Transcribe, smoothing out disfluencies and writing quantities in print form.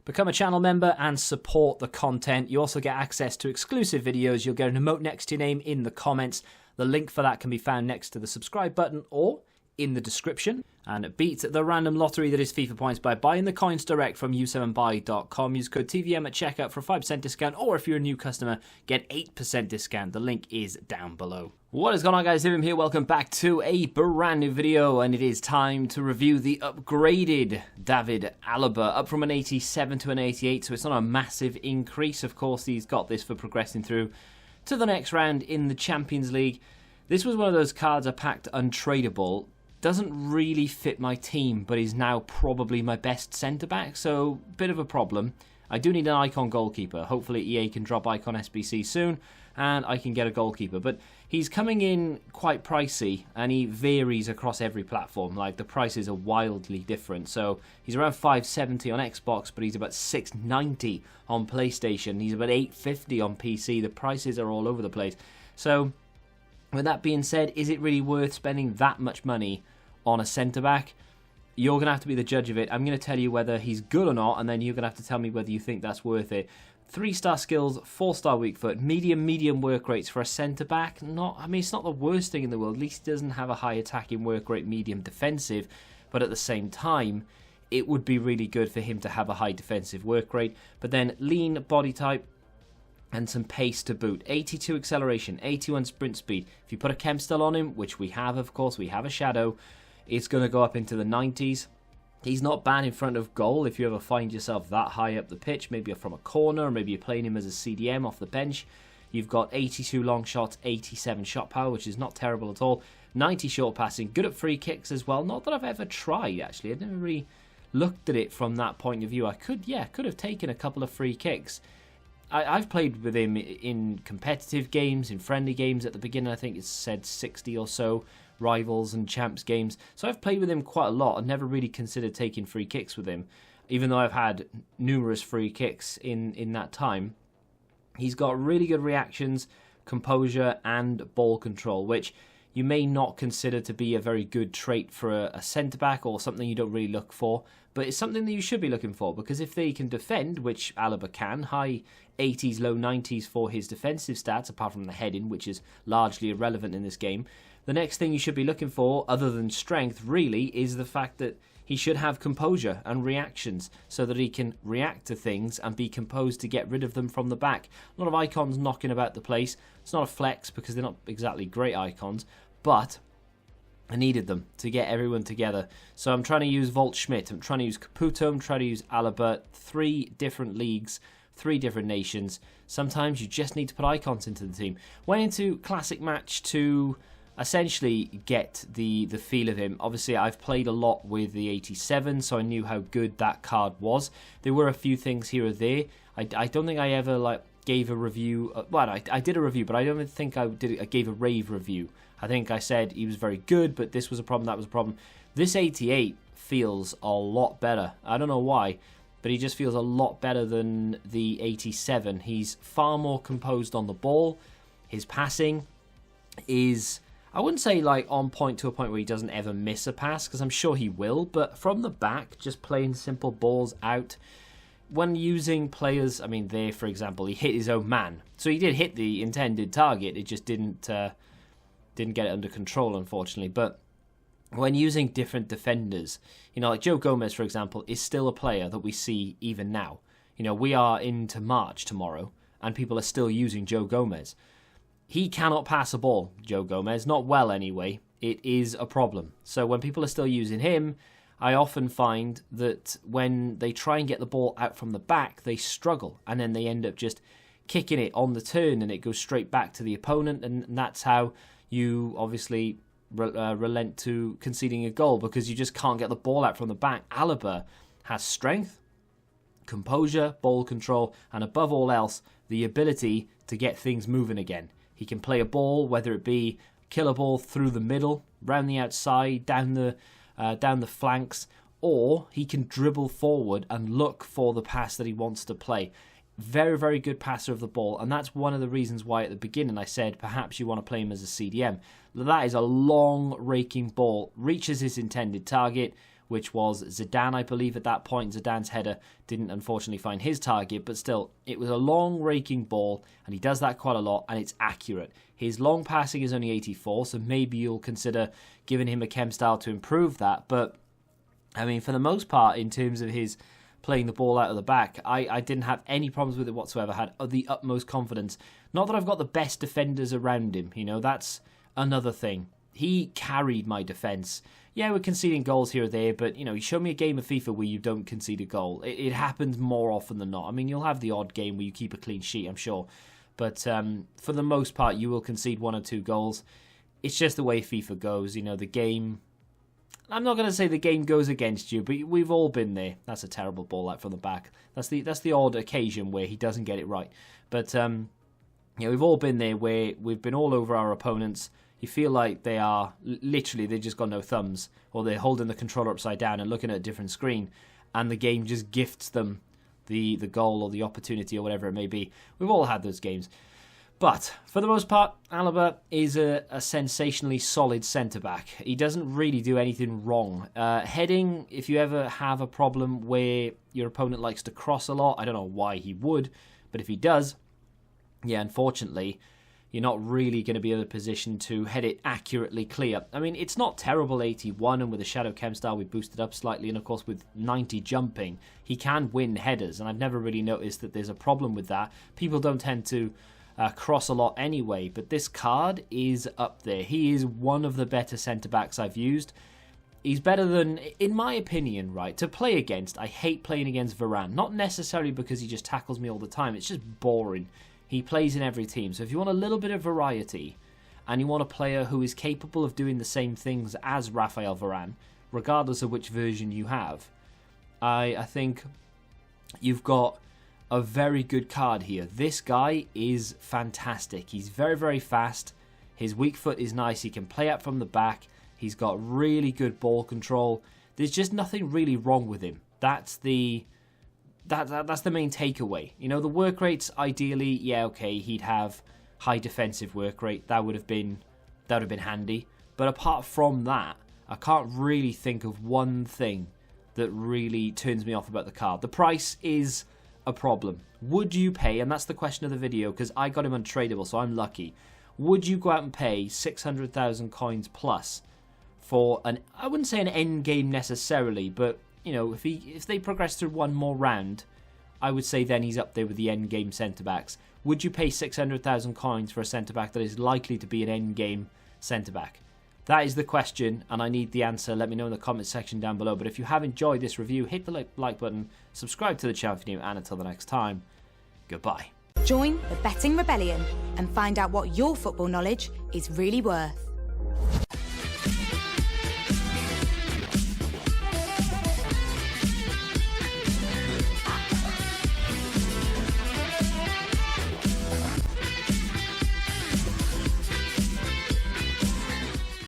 Become a channel member and support the content. You also get access to exclusive videos. You'll get an emote next to your name in the comments. The link for that can be found next to the subscribe button or in the description. And beat the random lottery that is FIFA points by buying the coins direct from u7buy.com. Use code TVM at checkout for a 5% discount, or if you're a new customer, get 8% discount. The link is down below. What is going on, guys? Tim here. Welcome back to a brand new video, and it is time to review the upgraded Rttf Alaba, up from an 87 to an 88, so it's not a massive increase. Of course, he's got this for progressing through to the next round in the Champions League. This was one of those cards I packed untradeable. Doesn't really fit my team, but is now probably my best centre-back, so bit of a problem. I do need an icon goalkeeper. Hopefully EA can drop icon SBC soon, and I can get a goalkeeper. But he's coming in quite pricey, and he varies across every platform. Like, the prices are wildly different. So he's around $570 on Xbox, but he's about $690 on PlayStation. He's about $850 on PC. The prices are all over the place. So with that being said, is it really worth spending that much money on a centre-back? You're going to have to be the judge of it. I'm going to tell you whether he's good or not, and then you're going to have to tell me whether you think that's worth it. 3-star skills, 4-star weak foot, medium work rates for a centre-back. I mean, it's not the worst thing in the world. At least he doesn't have a high attacking work rate, medium defensive, but at the same time, it would be really good for him to have a high defensive work rate. But then lean body type, and some pace to boot. 82 acceleration, 81 sprint speed. If you put a chem still on him, which we have, of course, we have a shadow, it's going to go up into the 90s. He's not bad in front of goal if you ever find yourself that high up the pitch. Maybe you're from a corner, or maybe you're playing him as a CDM off the bench. You've got 82 long shots, 87 shot power, which is not terrible at all. 90 short passing, good at free kicks as well. Not that I've ever tried, actually. I've never really looked at it from that point of view. I could have taken a couple of free kicks. I've played with him in competitive games, in friendly games. At the beginning, I think it said 60 or so rivals and champs games. So I've played with him quite a lot. I've never really considered taking free kicks with him, even though I've had numerous free kicks in that time. He's got really good reactions, composure, and ball control, which you may not consider to be a very good trait for a centre-back, or something you don't really look for, but it's something that you should be looking for, because if they can defend, which Alaba can, high 80s, low 90s for his defensive stats, apart from the heading, which is largely irrelevant in this game, the next thing you should be looking for, other than strength, really, is the fact that he should have composure and reactions, so that he can react to things and be composed to get rid of them from the back. A lot of icons knocking about the place. It's not a flex, because they're not exactly great icons, but I needed them to get everyone together. So I'm trying to use Volt Schmidt, I'm trying to use Caputo, I'm trying to use Alaba. 3 different leagues, 3 different nations. Sometimes you just need to put icons into the team. Went into Classic Match to essentially get the feel of him. Obviously, I've played a lot with the 87, so I knew how good that card was. There were a few things here or there. I don't think I ever gave a review. Well, I did a review, but I don't think I gave a rave review. I think I said he was very good, but this was a problem, that was a problem. This 88 feels a lot better. I don't know why, but he just feels a lot better than the 87. He's far more composed on the ball. His passing is, I wouldn't say on point to a point where he doesn't ever miss a pass, because I'm sure he will, but from the back, just playing simple balls out. When using players, I mean, there, for example, he hit his own man. So he did hit the intended target, it just didn't get it under control, unfortunately. But when using different defenders, like Joe Gomez, for example, is still a player that we see even now. We are into March tomorrow, and people are still using Joe Gomez. He cannot pass a ball, Joe Gomez, not well anyway. It is a problem. So when people are still using him, I often find that when they try and get the ball out from the back, they struggle, and then they end up just kicking it on the turn, and it goes straight back to the opponent, and that's how you obviously relent to conceding a goal, because you just can't get the ball out from the back. Alaba has strength, composure, ball control, and above all else, the ability to get things moving again. He can play a ball, whether it be kill a ball through the middle, round the outside, down the flanks, or he can dribble forward and look for the pass that he wants to play. Very, very good passer of the ball, and that's one of the reasons why at the beginning I said perhaps you want to play him as a CDM. That is a long, raking ball, reaches his intended target. which was Zidane, I believe, at that point. Zidane's header didn't unfortunately find his target, but still, it was a long raking ball, and he does that quite a lot, and it's accurate. His long passing is only 84, so maybe you'll consider giving him a chem style to improve that, but I mean, for the most part, in terms of his playing the ball out of the back, I didn't have any problems with it whatsoever. Had the utmost confidence. Not that I've got the best defenders around him, that's another thing. He carried my defence. Yeah, we're conceding goals here or there, but, you show me a game of FIFA where you don't concede a goal. It happens more often than not. I mean, you'll have the odd game where you keep a clean sheet, I'm sure. But for the most part, you will concede 1 or 2 goals. It's just the way FIFA goes. The game... I'm not going to say the game goes against you, but we've all been there. That's a terrible ball out from the back. That's the odd occasion where he doesn't get it right. But, we've all been there where we've been all over our opponents. You feel like they are, literally, they've just got no thumbs, or they're holding the controller upside down and looking at a different screen, and the game just gifts them the goal or the opportunity or whatever it may be. We've all had those games. But, for the most part, Alaba is a sensationally solid centre-back. He doesn't really do anything wrong. Heading, if you ever have a problem where your opponent likes to cross a lot, I don't know why he would, but if he does, yeah, unfortunately, you're not really going to be in a position to head it accurately clear. I mean, it's not terrible 81, and with a Shadow Chem style we boosted up slightly, and of course with 90 jumping, he can win headers, and I've never really noticed that there's a problem with that. People don't tend to cross a lot anyway, but this card is up there. He is one of the better centre-backs I've used. He's better than, in my opinion, right, to play against. I hate playing against Varane, not necessarily because he just tackles me all the time, it's just boring. He plays in every team, so if you want a little bit of variety, and you want a player who is capable of doing the same things as Raphael Varane, regardless of which version you have, I think you've got a very good card here. This guy is fantastic. He's very, very fast. His weak foot is nice. He can play up from the back. He's got really good ball control. There's just nothing really wrong with him. That's the main takeaway. The work rates, ideally, yeah, okay, he'd have high defensive work rate. That would have been handy. But apart from that, I can't really think of one thing that really turns me off about the card. The price is a problem. Would you pay, and that's the question of the video, because I got him untradeable, so I'm lucky. Would you go out and pay 600,000 coins plus for I wouldn't say an end game necessarily, but if they progress through one more round, I would say then he's up there with the end game centre backs. Would you pay 600,000 coins for a centre back that is likely to be an end game centre back? That is the question, and I need the answer. Let me know in the comment section down below. But if you have enjoyed this review, hit the like button, subscribe to the channel if you're new, and until the next time, goodbye. Join the Betting Rebellion and find out what your football knowledge is really worth.